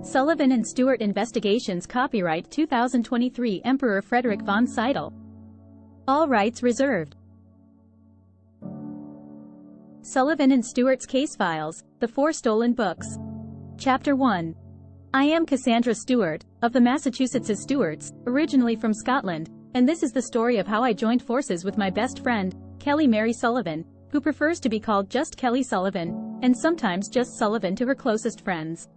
Sullivan and Stuart Investigations. Copyright 2023 Emperor Frederick von Seidl. All rights reserved. Sullivan and Stuart's Case Files, The 4 Stolen Books. Chapter 1. I am Cassandra Stuart, of the Massachusetts Stuarts, originally from Scotland, and this is the story of how I joined forces with my best friend, Kelly Mary Sullivan, who prefers to be called just Kelly Sullivan, and sometimes just Sullivan to her closest friends.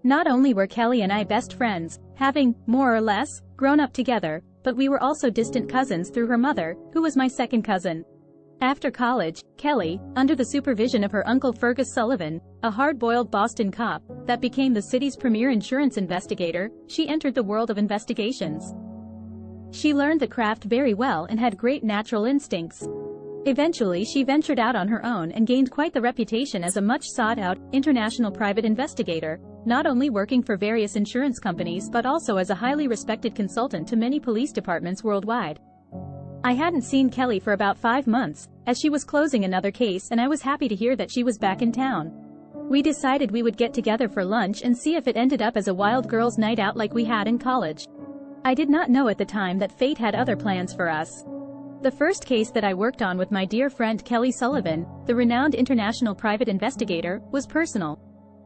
Not only were Kelly and I best friends, having, more or less, grown up together, but we were also distant cousins through her mother, who was my second cousin. After college, Kelly, under the supervision of her uncle Fergus Sullivan, a hard-boiled Boston cop that became the city's premier insurance investigator, she entered the world of investigations. She learned the craft very well and had great natural instincts. Eventually she ventured out on her own and gained quite the reputation as a much sought-out, international private investigator, not only working for various insurance companies but also as a highly respected consultant to many police departments worldwide. I hadn't seen Kelly for about 5 months, as she was closing another case, and I was happy to hear that she was back in town. We decided we would get together for lunch and see if it ended up as a wild girls' night out like we had in college. I did not know at the time that fate had other plans for us. The first case that I worked on with my dear friend Kelly Sullivan, the renowned international private investigator, was personal.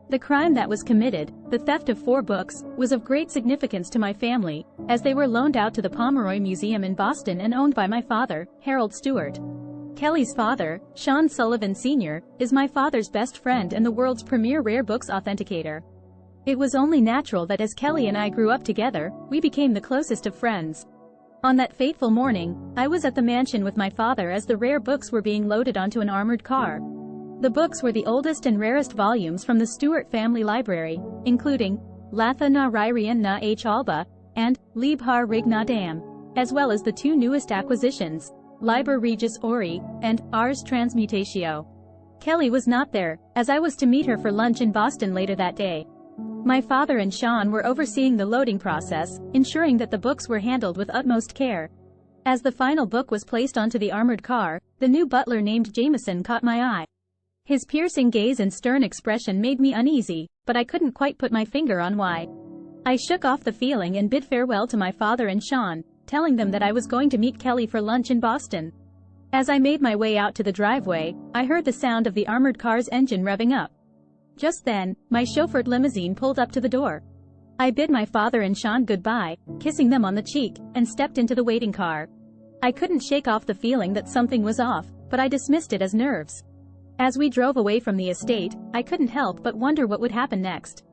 The crime that was committed, the theft of 4 books, was of great significance to my family, as they were loaned out to the Pomeroy Museum in Boston and owned by my father, Harold Stuart. Kelly's father, Sean Sullivan Sr., is my father's best friend and the world's premier rare books authenticator. It was only natural that as Kelly and I grew up together, we became the closest of friends. On that fateful morning, I was at the mansion with my father as the rare books were being loaded onto an armored car. The books were the oldest and rarest volumes from the Stuart family library, including Latha na Ryrian na H. Alba and Liebhar Rig na Dam, as well as the 2 newest acquisitions, Liber Regis Ori and Ars Transmutatio. Kelly was not there, as I was to meet her for lunch in Boston later that day. My father and Sean were overseeing the loading process, ensuring that the books were handled with utmost care. As the final book was placed onto the armored car, the new butler named Jameson caught my eye. His piercing gaze and stern expression made me uneasy, but I couldn't quite put my finger on why. I shook off the feeling and bid farewell to my father and Sean, telling them that I was going to meet Kelly for lunch in Boston. As I made my way out to the driveway, I heard the sound of the armored car's engine revving up. Just then, my chauffeured limousine pulled up to the door. I bid my father and Sean goodbye, kissing them on the cheek, and stepped into the waiting car. I couldn't shake off the feeling that something was off, but I dismissed it as nerves. As we drove away from the estate, I couldn't help but wonder what would happen next.